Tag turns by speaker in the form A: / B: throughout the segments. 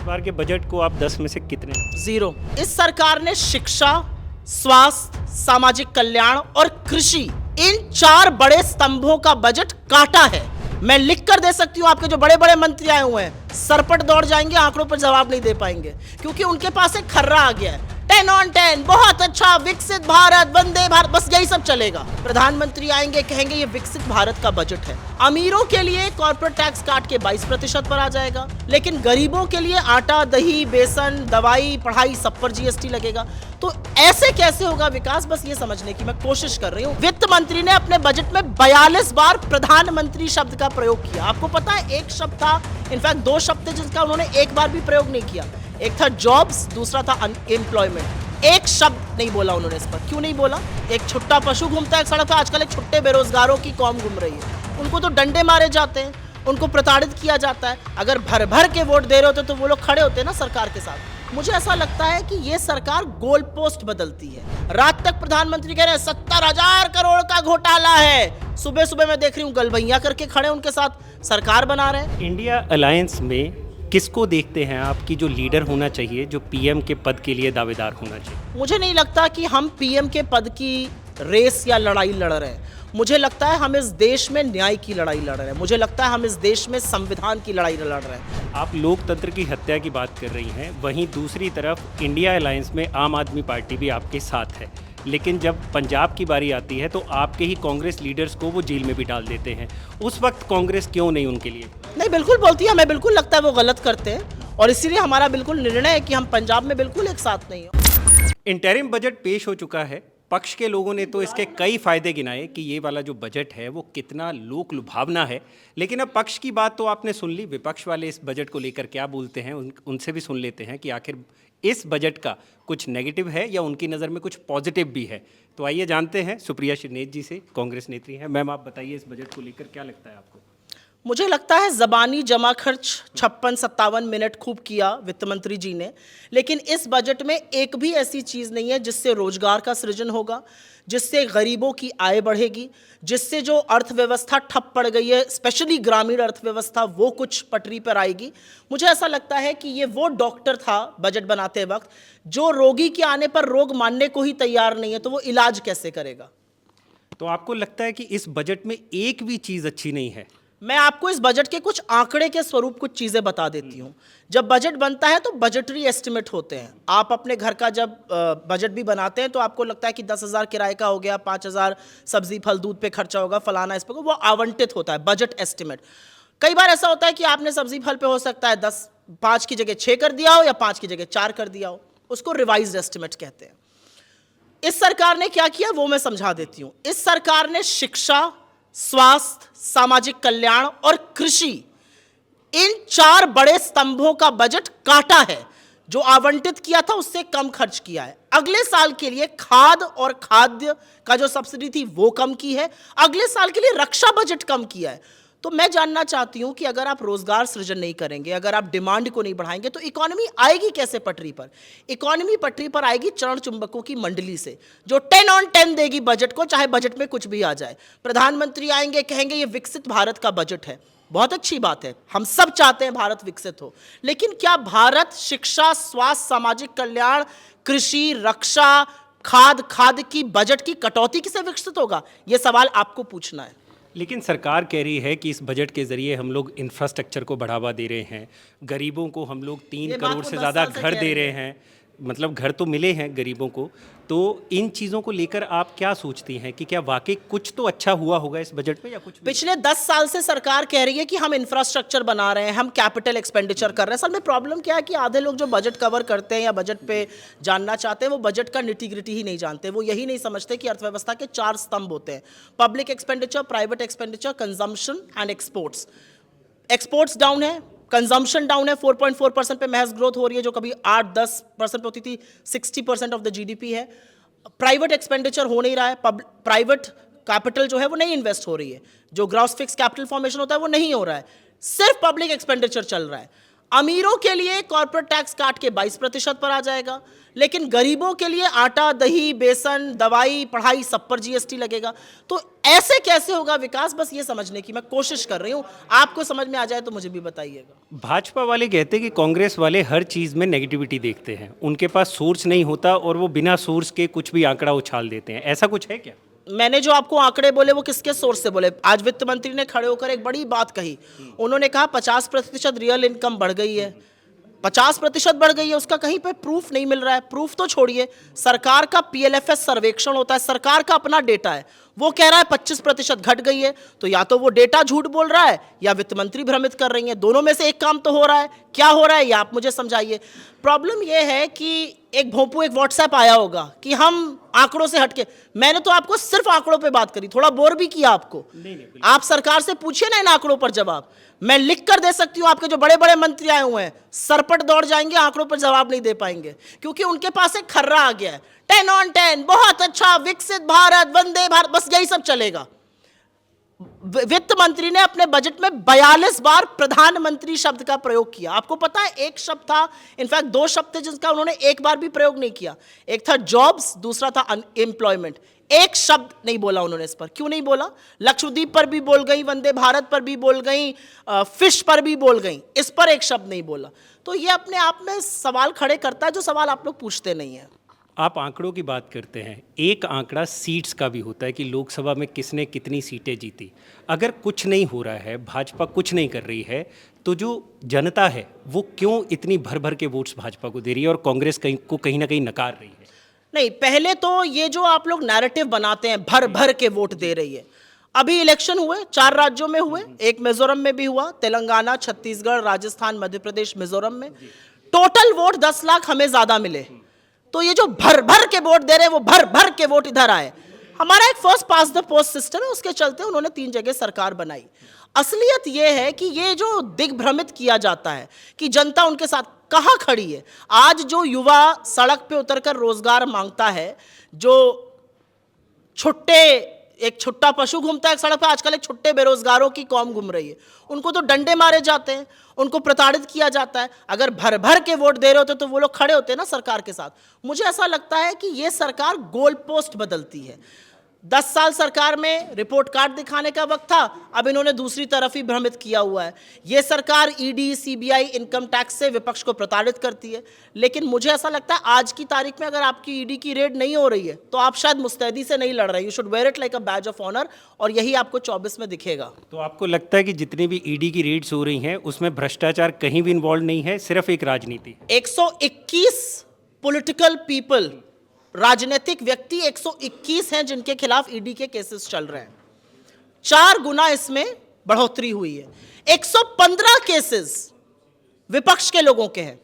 A: बार के बजट को आप 10 में से कितने?
B: 0। इस सरकार ने शिक्षा, स्वास्थ्य, सामाजिक कल्याण और कृषि इन 4 बड़े स्तंभों का बजट काटा है। मैं लिख कर दे सकती हूं, आपके जो बड़े बड़े मंत्री आए हुए हैं सरपट दौड़ जाएंगे, आंकड़ों पर जवाब नहीं दे पाएंगे, क्योंकि उनके पास एक खर्रा आ गया है। 10 on 10, बहुत अच्छा, विकसित भारत, वंदे भारत, बस यही सब चलेगा। प्रधानमंत्री आएंगे, कहेंगे ये विकसित भारत का बजट है। अमीरों के लिए कॉर्पोरेट टैक्स काट के 22% पर आ जाएगा, लेकिन गरीबों के लिए आटा, दही, बेसन, दवाई, पढ़ाई सब पर जीएसटी लगेगा। तो ऐसे कैसे होगा विकास, बस ये समझने की मैं कोशिश कर रही हूँ। वित्त मंत्री ने अपने बजट में 42 बार प्रधानमंत्री शब्द का प्रयोग किया। आपको पता है, एक शब्द था, इनफैक्ट 2 शब्द थे जिसका उन्होंने एक बार भी प्रयोग नहीं किया। एक था जॉब्स, दूसरा था अनएम्प्लॉयमेंट। एक शब्द नहीं बोला उन्होंने इस पर। क्यों नहीं बोला? एक छुट्टा पशु घूमता है सड़क पे, आजकल एक छुट्टे बेरोजगारों की कौम घूम रही है। उनको तो डंडे मारे जाते हैं, उनको प्रताड़ित किया जाता है। अगर भर भर के वोट दे रहे होते तो वो लोग खड़े होते ना सरकार के साथ। मुझे ऐसा लगता है कि ये सरकार गोल पोस्ट बदलती है। रात तक प्रधानमंत्री कह रहे हैं 70,000 करोड़ का घोटाला है, सुबह सुबह मैं देख रही हूँ गलबैया करके खड़े उनके साथ सरकार बना रहे हैं।
A: इंडिया अलायंस में किसको देखते हैं आप कि जो लीडर होना चाहिए, जो पीएम के पद के लिए दावेदार होना चाहिए?
B: मुझे नहीं लगता कि हम पीएम के पद की रेस या लड़ाई लड़ रहे हैं। मुझे लगता है हम इस देश में न्याय की लड़ाई लड़ रहे हैं। मुझे लगता है हम इस देश में संविधान की लड़ाई लड़ रहे हैं।
A: आप लोकतंत्र की हत्या की बात कर रही हैं, वहीं दूसरी तरफ इंडिया अलायंस में आम आदमी पार्टी भी आपके साथ है, लेकिन जब पंजाब की बारी आती है तो आपके ही कांग्रेस लीडर्स को वो जेल में भी डाल देते हैं। उस वक्त कांग्रेस क्यों नहीं उनके लिए?
B: नहीं, बिल्कुल बोलती है, हमें बिल्कुल लगता है वो गलत करते हैं, और इसीलिए हमारा बिल्कुल निर्णय है कि हम पंजाब में बिल्कुल एक साथ नहीं हो।
A: इंटरिम बजट पेश हो चुका है। पक्ष के लोगों ने तो इसके कई फायदे गिनाए कि ये वाला जो बजट है वो कितना लोक लुभावना है, लेकिन अब पक्ष की बात तो आपने सुन ली। विपक्ष वाले इस बजट को लेकर क्या बोलते हैं, उनसे भी सुन लेते हैं कि आखिर इस बजट का कुछ नेगेटिव है या उनकी नज़र में कुछ पॉजिटिव भी है। तो आइए जानते हैं सुप्रिया श्रीनेत जी से, कांग्रेस नेत्री हैं। मैम, आप बताइए इस बजट को लेकर क्या लगता है आपको?
B: मुझे लगता है ज़बानी जमा खर्च 56-57 मिनट खूब किया वित्त मंत्री जी ने, लेकिन इस बजट में एक भी ऐसी चीज़ नहीं है जिससे रोजगार का सृजन होगा, जिससे गरीबों की आय बढ़ेगी, जिससे जो अर्थव्यवस्था ठप पड़ गई है, स्पेशली ग्रामीण अर्थव्यवस्था, वो कुछ पटरी पर आएगी। मुझे ऐसा लगता है कि ये वो डॉक्टर था बजट बनाते वक्त जो रोगी के आने पर रोग मानने को ही तैयार नहीं है, तो वो इलाज कैसे करेगा?
A: तो आपको लगता है कि इस बजट में एक भी चीज़ अच्छी नहीं है?
B: मैं आपको इस बजट के कुछ आंकड़े के स्वरूप कुछ चीज़ें बता देती हूँ। जब बजट बनता है तो बजटरी एस्टिमेट होते हैं। आप अपने घर का जब बजट भी बनाते हैं तो आपको लगता है कि 10,000 किराए का हो गया, 5,000 सब्जी फल दूध पे खर्चा होगा, फलाना इस पे, वो आवंटित होता है बजट एस्टिमेट। कई बार ऐसा होता है कि आपने सब्जी फल पे हो सकता है 5 की जगह 6 कर दिया हो या 5 की जगह 4 कर दिया हो, उसको रिवाइज्ड एस्टिमेट कहते हैं। इस सरकार ने क्या किया वो मैं समझा देती हूँ। इस सरकार ने शिक्षा, स्वास्थ्य, सामाजिक कल्याण और कृषि इन 4 बड़े स्तंभों का बजट काटा है। जो आवंटित किया था उससे कम खर्च किया है। अगले साल के लिए खाद और खाद्य का जो सब्सिडी थी वो कम की है। अगले साल के लिए रक्षा बजट कम किया है। तो मैं जानना चाहती हूं कि अगर आप रोजगार सृजन नहीं करेंगे, अगर आप डिमांड को नहीं बढ़ाएंगे, तो इकोनॉमी आएगी कैसे पटरी पर? इकोनॉमी पटरी पर आएगी चरण चुंबकों की मंडली से, जो 10 on 10 देगी बजट को, चाहे बजट में कुछ भी आ जाए। प्रधानमंत्री आएंगे, कहेंगे ये विकसित भारत का बजट है। बहुत अच्छी बात है, हम सब चाहते हैं भारत विकसित हो, लेकिन क्या भारत शिक्षा, स्वास्थ्य, सामाजिक कल्याण, कृषि, रक्षा, खाद की बजट की कटौती से विकसित होगा? यह सवाल आपको पूछना है।
A: लेकिन सरकार कह रही है कि इस बजट के ज़रिए हम लोग इंफ्रास्ट्रक्चर को बढ़ावा दे रहे हैं, गरीबों को हम लोग 3 करोड़ से ज़्यादा घर दे रहे हैं, मतलब घर तो मिले हैं गरीबों को। तो इन चीज़ों को लेकर आप क्या सोचती हैं कि क्या वाकई कुछ तो अच्छा हुआ होगा इस बजट में या कुछ?
B: पिछले 10 साल से सरकार कह रही है कि हम इंफ्रास्ट्रक्चर बना रहे हैं, हम कैपिटल एक्सपेंडिचर कर रहे हैं। असल में प्रॉब्लम क्या है कि आधे लोग जो बजट कवर करते हैं या बजट पे जानना चाहते हैं, वो बजट का निटी-ग्रिटी ही नहीं जानते। वो यही नहीं समझते कि अर्थव्यवस्था के 4 स्तंभ होते हैं: public expenditure, private expenditure, consumption and exports. Exports down है, कंजम्पशन डाउन है, 4.4% पे महज ग्रोथ हो रही है, जो कभी 8-10% पे होती थी, 60% ऑफ द जीडीपी है। प्राइवेट एक्सपेंडिचर हो नहीं रहा है, प्राइवेट कैपिटल जो है वो नहीं इन्वेस्ट हो रही है, जो ग्रॉस फिक्स कैपिटल फॉर्मेशन होता है वो नहीं हो रहा है, सिर्फ पब्लिक एक्सपेंडिचर चल रहा है। अमीरों के लिए कॉर्पोरेट टैक्स काट के 22% पर आ जाएगा, लेकिन गरीबों के लिए आटा, दही, बेसन, दवाई, पढ़ाई सब पर जीएसटी लगेगा। तो ऐसे कैसे होगा विकास? बस ये समझने की मैं कोशिश कर रही हूँ, आपको समझ में आ जाए तो मुझे भी बताइएगा।
A: भाजपा वाले कहते हैं कि कांग्रेस वाले हर चीज़ में नेगेटिविटी देखते हैं, उनके पास सोर्स नहीं होता और वो बिना सोर्स के कुछ भी आंकड़ा उछाल देते हैं, ऐसा कुछ है क्या?
B: मैंने जो आपको आंकड़े बोले वो किसके सोर्स से बोले? आज वित्त मंत्री ने खड़े होकर एक बड़ी बात कही। उन्होंने कहा 50% रियल इनकम बढ़ गई है। 50% बढ़ गई है, उसका कहीं पे प्रूफ नहीं मिल रहा है। प्रूफ तो छोड़िए, सरकार का पीएलएफएस सर्वेक्षण होता है, सरकार का अपना डेटा है, वो कह रहा है 25% घट गई है। तो या तो वो डेटा झूठ बोल रहा है या वित्त मंत्री भ्रमित कर रही है, दोनों में से एक काम तो हो रहा है। क्या हो रहा है ये आप मुझे समझाइए। प्रॉब्लम ये है कि एक भोंपू एक व्हाट्सएप आया होगा कि हम आंकड़ों से हटके, मैंने तो आपको सिर्फ आंकड़ों पे बात करी, थोड़ा बोर भी किया आपको। आप सरकार से पूछिए ना इन आंकड़ों पर जवाब, मैं लिख कर दे सकती हूं। आपके जो बड़े बड़े मंत्री आए हुए हैं सरपट दौड़ जाएंगे, आंकड़ों पर जवाब नहीं दे पाएंगे, क्योंकि उनके पास एक खर्रा आ गया है, 10 on 10, बहुत अच्छा, विकसित भारत, वंदे भारत, बस यही सब चलेगा। वित्त मंत्री ने अपने बजट में 42 बार प्रधानमंत्री शब्द का प्रयोग किया। आपको पता है एक शब्द था, इनफैक्ट 2 शब्द थे जिसका उन्होंने एक बार भी प्रयोग नहीं किया। एक था जॉब्स, दूसरा था अनएम्प्लॉयमेंट। एक शब्द नहीं बोला उन्होंने इस पर। क्यों नहीं बोला? लक्षद्वीप पर भी बोल गई, वंदे भारत पर भी बोल गई, फिश पर भी बोल गई, इस पर एक शब्द नहीं बोला। तो ये अपने आप में सवाल खड़े करता है जो सवाल आप लोग पूछते नहीं है।
A: आप आंकड़ों की बात करते हैं, एक आंकड़ा सीट्स का भी होता है कि लोकसभा में किसने कितनी सीटें जीती। अगर कुछ नहीं हो रहा है, भाजपा कुछ नहीं कर रही है, तो जो जनता है वो क्यों इतनी भर भर के वोट्स भाजपा को दे रही है और कांग्रेस को कहीं ना कहीं नकार रही है?
B: नहीं, पहले तो ये जो आप लोग नैरेटिव बनाते हैं भर भर के वोट दे रही है। अभी इलेक्शन हुए, 4 राज्यों में हुए, एक मिजोरम में भी हुआ, तेलंगाना, छत्तीसगढ़, राजस्थान, मध्य प्रदेश, मिजोरम में टोटल वोट 10 लाख हमें ज्यादा मिले। तो ये जो भर भर के वोट दे रहे हैं वो भर भर के वोट इधर आए। हमारा एक first pass the post system है, उसके चलते उन्होंने 3 जगह सरकार बनाई। असलियत ये है कि ये जो दिग्भ्रमित किया जाता है कि जनता उनके साथ कहां खड़ी है। आज जो युवा सड़क पे उतरकर रोजगार मांगता है, जो एक छुट्टा पशु घूमता है सड़क पे, आजकल एक छुट्टे बेरोजगारों की कौम घूम रही है। उनको तो डंडे मारे जाते हैं, उनको प्रताड़ित किया जाता है। अगर भर भर के वोट दे रहे होते तो वो लोग खड़े होते ना सरकार के साथ। मुझे ऐसा लगता है कि ये सरकार गोल पोस्ट बदलती है। 10 साल सरकार में रिपोर्ट कार्ड दिखाने का वक्त था, अब इन्होंने दूसरी तरफ ही भ्रमित किया हुआ है। ये सरकार ईडी, सीबीआई, इनकम टैक्स से विपक्ष को प्रताड़ित करती है। लेकिन मुझे ऐसा लगता है आज की तारीख में अगर आपकी ईडी की रेड नहीं हो रही है तो आप शायद मुस्तैदी से नहीं लड़ रहे। You should wear it like a badge of honour, और यही आपको 24 में दिखेगा।
A: तो आपको लगता है कि जितनी भी ईडी की रेड्स हो रही हैं उसमें भ्रष्टाचार कहीं भी इन्वॉल्व नहीं है, सिर्फ एक राजनीति?
B: 121 पॉलिटिकल पीपल, राजनीतिक व्यक्ति 121 हैं जिनके खिलाफ ईडी के केसेस चल रहे हैं। 4 गुना इसमें बढ़ोतरी हुई है। 115 केसेस विपक्ष के लोगों के हैं।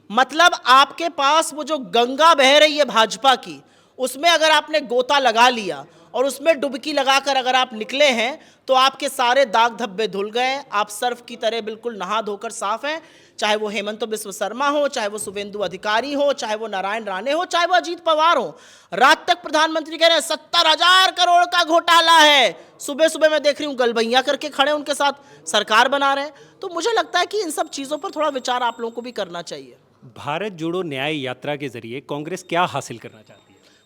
B: मतलब आपके पास वो जो गंगा बह रही है भाजपा की, उसमें अगर आपने गोता लगा लिया और उसमें डुबकी लगाकर अगर आप निकले हैं तो आपके सारे दाग धब्बे धुल गए। आप सर्फ की तरह बिल्कुल नहा धोकर साफ हैं। चाहे वो हेमंत बिस्व शर्मा हो, चाहे वो शुभेंदु अधिकारी हो, चाहे वो नारायण राणे हो, चाहे वो अजीत पवार हो। रात तक प्रधानमंत्री कह रहे हैं 70,000 करोड़ का घोटाला है, सुबह सुबह मैं देख रही हूँ गलबैया करके खड़े उनके साथ सरकार बना रहे हैं। तो मुझे लगता है कि इन सब चीज़ों पर थोड़ा विचार आप लोगों को भी करना चाहिए।
A: भारत जोड़ो न्याय यात्रा के जरिए कांग्रेस क्या हासिल करना चाहती है?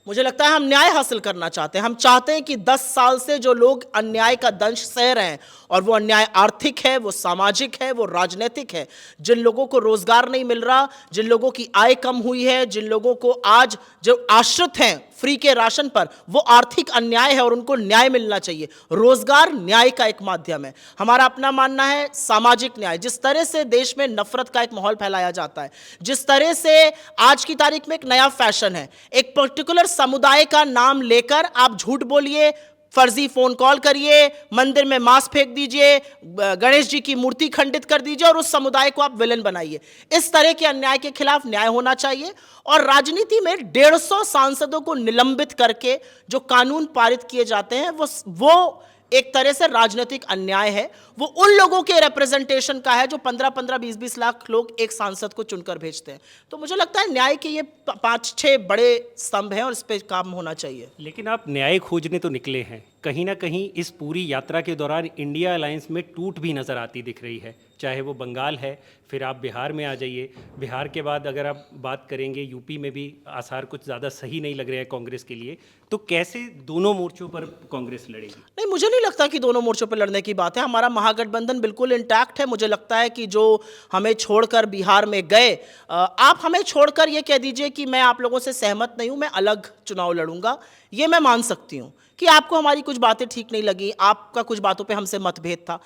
B: मुझे लगता है हम न्याय हासिल करना चाहते हैं। हम चाहते हैं कि 10 साल से जो लोग अन्याय का दंश सह रहे हैं, और वो अन्याय आर्थिक है, वो सामाजिक है, वो राजनीतिक है, जिन लोगों को रोजगार नहीं मिल रहा, जिन लोगों की आय कम हुई है, जिन लोगों को आज जो आश्रित हैं फ्री के राशन पर, वो आर्थिक अन्याय है और उनको न्याय मिलना चाहिए। रोजगार न्याय का एक माध्यम है। हमारा अपना मानना है सामाजिक न्याय। जिस तरह से देश में नफरत का एक माहौल फैलाया जाता है, जिस तरह से आज की तारीख में एक नया फैशन है, एक पर्टिकुलर समुदाय का नाम लेकर आप झूठ बोलिए, फर्जी फोन कॉल करिए, मंदिर में मांस फेंक दीजिए, गणेश जी की मूर्ति खंडित कर दीजिए और उस समुदाय को आप विलन बनाइए। इस तरह के अन्याय के खिलाफ न्याय होना चाहिए। और राजनीति में 150 सांसदों को निलंबित करके जो कानून पारित किए जाते हैं वो एक तरह से राजनीतिक अन्याय है। वो उन लोगों के रिप्रेजेंटेशन का है जो 15-15, 20-20 लाख लोग एक सांसद को चुनकर भेजते हैं। तो मुझे लगता है न्याय के ये 5-6 बड़े स्तंभ हैं और इस पे काम होना चाहिए।
A: लेकिन आप न्याय खोजने तो निकले हैं, कहीं ना कहीं इस पूरी यात्रा के दौरान इंडिया अलायंस में टूट भी नज़र आती दिख रही है, चाहे वो बंगाल है, फिर आप बिहार में आ जाइए, बिहार के बाद अगर आप बात करेंगे यूपी में भी आसार कुछ ज़्यादा सही नहीं लग रहे हैं कांग्रेस के लिए। तो कैसे दोनों मोर्चों पर कांग्रेस लड़ेगी?
B: नहीं, मुझे नहीं लगता कि दोनों मोर्चों पर लड़ने की बात है। हमारा महागठबंधन बिल्कुल इंटैक्ट है। मुझे लगता है कि जो हमें छोड़कर बिहार में गए, आप हमें छोड़कर ये कह दीजिए कि मैं आप लोगों से सहमत नहीं हूं, मैं अलग चुनाव लड़ूंगा, ये मैं मान सकती हूं कि आपको हमारी कुछ बातें ठीक नहीं लगी, आपका कुछ बातों पे हमसे मतभेद था।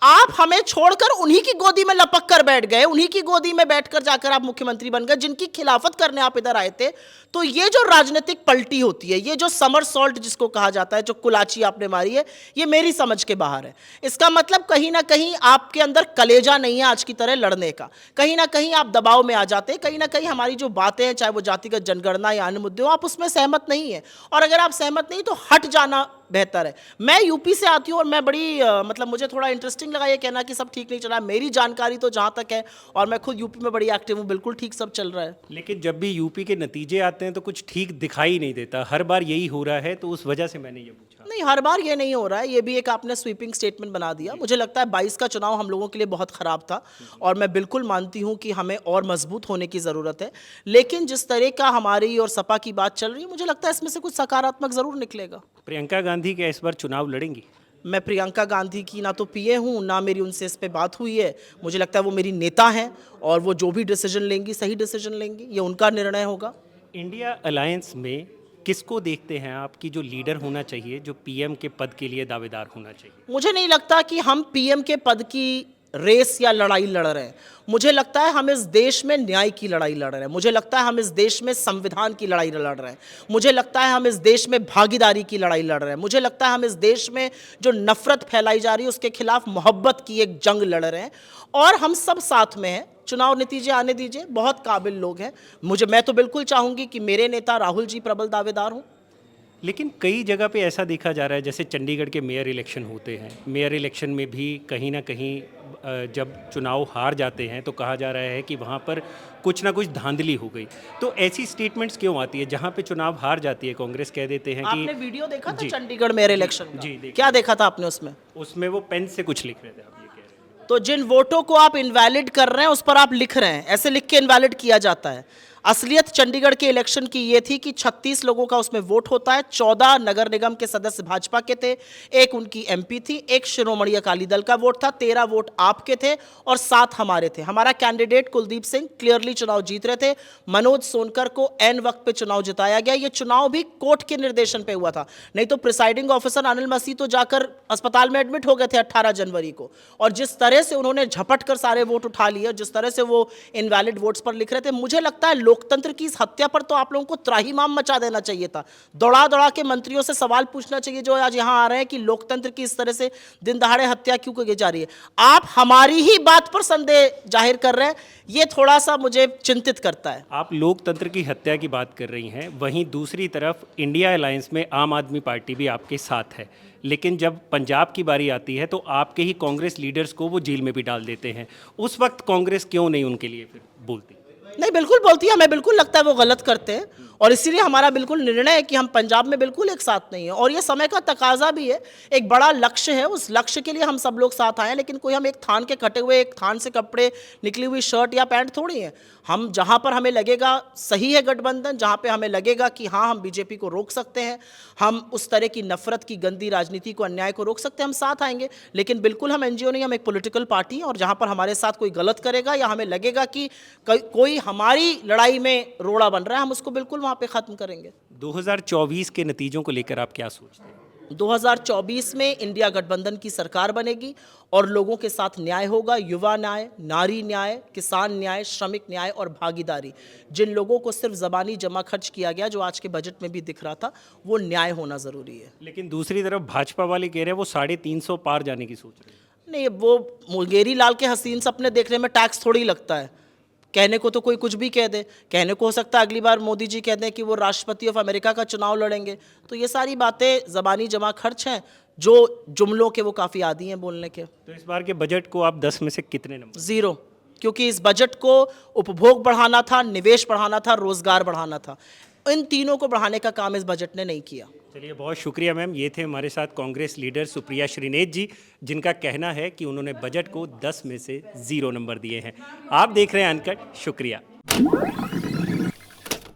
B: आप हमें छोड़कर उन्हीं की गोदी में लपक कर बैठ गए, उन्हीं की गोदी में बैठकर जाकर आप मुख्यमंत्री बन गए जिनकी खिलाफत करने आप इधर आए थे। तो ये जो राजनीतिक पलटी होती है, ये जो समर सॉल्ट जिसको कहा जाता है, जो कुलाची आपने मारी है, ये मेरी समझ के बाहर है। इसका मतलब कहीं ना कहीं आपके अंदर कलेजा नहीं है आज की तरह लड़ने का, कहीं ना कहीं आप दबाव में आ जाते हैं, कहीं ना कहीं हमारी जो बातें हैं, चाहे वो जातिगत जनगणना या अन्य मुद्दे हो, आप उसमें सहमत नहीं है। और अगर आप सहमत नहीं तो हट जाना बेहतर है। मैं यूपी से आती हूँ और मैं बड़ी मतलब मुझे थोड़ा इंटरेस्टिंग लगा ये कहना कि सब ठीक नहीं चला। मेरी जानकारी तो जहाँ तक है, और मैं खुद यूपी में बड़ी एक्टिव हूँ, बिल्कुल ठीक सब चल रहा है।
A: लेकिन जब भी यूपी के नतीजे आते हैं तो कुछ ठीक दिखाई नहीं देता, हर बार यही हो रहा है, तो उस वजह से मैंने ये पूछा।
B: नहीं, हर बार ये नहीं हो रहा है, ये भी एक आपने स्वीपिंग स्टेटमेंट बना दिया। मुझे लगता है 22 का चुनाव हम लोगों के लिए बहुत ख़राब था और मैं बिल्कुल मानती हूँ कि हमें और मजबूत होने की ज़रूरत है। लेकिन जिस तरह का हमारी और सपा की बात चल रही है, मुझे लगता है इसमें से कुछ सकारात्मक ज़रूर निकलेगा।
A: प्रियंका गांधी क्या इस बार चुनाव लड़ेंगी?
B: मैं प्रियंका गांधी की ना तो पीए हूँ, ना मेरी उनसे इस पे बात हुई है। मुझे लगता है वो मेरी नेता हैं और वो जो भी डिसीजन लेंगी सही डिसीजन लेंगी, ये उनका निर्णय होगा।
A: इंडिया अलायंस में किसको देखते हैं आप कि जो लीडर होना चाहिए, जो पीएम के पद के लिए दावेदार होना चाहिए?
B: मुझे नहीं लगता कि हम पीएम के पद की रेस या लड़ाई लड़ रहे हैं। मुझे लगता है हम इस देश में न्याय की लड़ाई लड़ रहे हैं। मुझे लगता है हम इस देश में संविधान की लड़ाई लड़ रहे हैं। मुझे लगता है हम इस देश में भागीदारी की लड़ाई लड़ रहे हैं। मुझे लगता है हम इस देश में जो नफरत फैलाई जा रही है उसके खिलाफ मोहब्बत की एक जंग लड़ रहे हैं और हम सब साथ में हैं। चुनाव नतीजे आने दीजिए, बहुत काबिल लोग हैं। मैं तो बिल्कुल चाहूँगी कि मेरे नेता राहुल जी प्रबल दावेदार हों।
A: लेकिन कई जगह पे ऐसा देखा जा रहा है, जैसे चंडीगढ़ के मेयर इलेक्शन होते हैं, मेयर इलेक्शन में भी कहीं ना कहीं जब चुनाव हार जाते हैं तो कहा जा रहा है कि वहाँ पर कुछ ना कुछ धांधली हो गई। तो ऐसी स्टेटमेंट्स क्यों आती है? जहाँ पे चुनाव हार जाती है कांग्रेस कह देते हैं कि
B: आपने वीडियो देखा था
A: जी,
B: चंडीगढ़ मेयर इलेक्शन का?
A: जी, देखा।
B: क्या देखा था आपने उसमें?
A: उसमें वो पेन से कुछ लिख रहे थे, आप ये कह रहे हैं।
B: तो जिन वोटों को आप इनवैलिड कर रहे हैं उस पर आप लिख रहे हैं, ऐसे लिख के इनवैलिड किया जाता है। असलियत चंडीगढ़ के इलेक्शन की ये थी कि 36 लोगों का उसमें वोट होता है। 14 नगर निगम के सदस्य भाजपा के थे, एक उनकी एमपी थी, एक शिरोमणि अकाली दल का वोट था, 13 वोट आपके थे और 7 हमारे थे। हमारा कैंडिडेट कुलदीप सिंह क्लियरली चुनाव जीत रहे थे। मनोज सोनकर को एन वक्त पे चुनाव जिताया गया। ये चुनाव भी कोर्ट के निर्देशन पे हुआ था, नहीं तो प्रिसाइडिंग ऑफिसर अनिल मसीह तो जाकर अस्पताल में एडमिट हो गए थे 18 जनवरी को। और जिस तरह से उन्होंने झपट कर सारे वोट उठा लिए, जिस तरह से वो इनवैलिड वोट्स पर लिख रहे थे, मुझे लगता है लोकतंत्र की इस हत्या पर तो आप लोगों को त्राहिमाम मचा देना चाहिए था। दौड़ा दौड़ा के मंत्रियों से सवाल पूछना चाहिए जो आज यहां आ रहे हैं कि लोकतंत्र की इस तरह से दिन दहाड़े हत्या क्यों की जा रही है। आप हमारी ही बात पर संदेह जाहिर कर रहे हैं, ये थोड़ा सा मुझे चिंतित करता है।
A: आप लोकतंत्र की हत्या की बात कर रही हैं, वहीं दूसरी तरफ इंडिया अलायंस में आम आदमी पार्टी भी आपके साथ है, लेकिन जब पंजाब की बारी आती है तो आपके ही कांग्रेस लीडर्स को वो जेल में भी डाल देते हैं। उस वक्त कांग्रेस क्यों नहीं उनके लिए फिर बोलती?
B: नहीं, बिल्कुल बोलती है। हमें बिल्कुल लगता है वो गलत करते हैं और इसीलिए हमारा बिल्कुल निर्णय है कि हम पंजाब में बिल्कुल एक साथ नहीं है और ये समय का तकाजा भी है। एक बड़ा लक्ष्य है, उस लक्ष्य के लिए हम सब लोग साथ आए हैं, लेकिन कोई हम एक थान के कटे हुए, एक थान से कपड़े निकली हुई शर्ट या पैंट थोड़ी है। हम जहाँ पर हमें लगेगा सही है गठबंधन, जहाँ पे हमें लगेगा कि हाँ हम बीजेपी को रोक सकते हैं, हम उस तरह की नफरत की गंदी राजनीति को, अन्याय को रोक सकते हैं, हम साथ आएंगे। लेकिन बिल्कुल हम एनजीओ नहीं, हम एक पॉलिटिकल पार्टी हैं और जहाँ पर हमारे साथ कोई गलत करेगा या हमें लगेगा कि कोई हमारी लड़ाई में रोड़ा बन रहा है, हम उसको बिल्कुल वहाँ पे ख़त्म करेंगे।
A: 2024 के नतीजों को लेकर आप क्या सोचते हैं?
B: 2024 में इंडिया गठबंधन की सरकार बनेगी और लोगों के साथ न्याय होगा। युवा न्याय, नारी न्याय, किसान न्याय, श्रमिक न्याय और भागीदारी। जिन लोगों को सिर्फ ज़बानी जमा खर्च किया गया, जो आज के बजट में भी दिख रहा था, वो न्याय होना ज़रूरी है।
A: लेकिन दूसरी तरफ भाजपा वाले कह रहे हैं वो 350 पार जाने की सोच रहे हैं।
B: नहीं, वो मुंगेरी लाल के हसीन सपने देखने में टैक्स थोड़ी लगता है। कहने को तो कोई कुछ भी कह दे, कहने को हो सकता है अगली बार मोदी जी कह दें कि वो राष्ट्रपति ऑफ अमेरिका का चुनाव लड़ेंगे। तो ये सारी बातें ज़बानी जमा खर्च हैं, जो जुमलों के वो काफ़ी आदी हैं बोलने के।
A: तो इस बार के बजट को आप 10 में से कितने नंबर?
B: 0, क्योंकि इस बजट को उपभोग बढ़ाना था, निवेश बढ़ाना था, रोजगार बढ़ाना था। इन तीनों को बढ़ाने का काम इस बजट ने नहीं किया।
A: चलिए, बहुत शुक्रिया मैम। ये थे हमारे साथ कांग्रेस लीडर सुप्रिया श्रीनेत जी, जिनका कहना है कि उन्होंने बजट को 10 में से 0 नंबर दिए हैं। आप देख रहे हैं अनकट। शुक्रिया।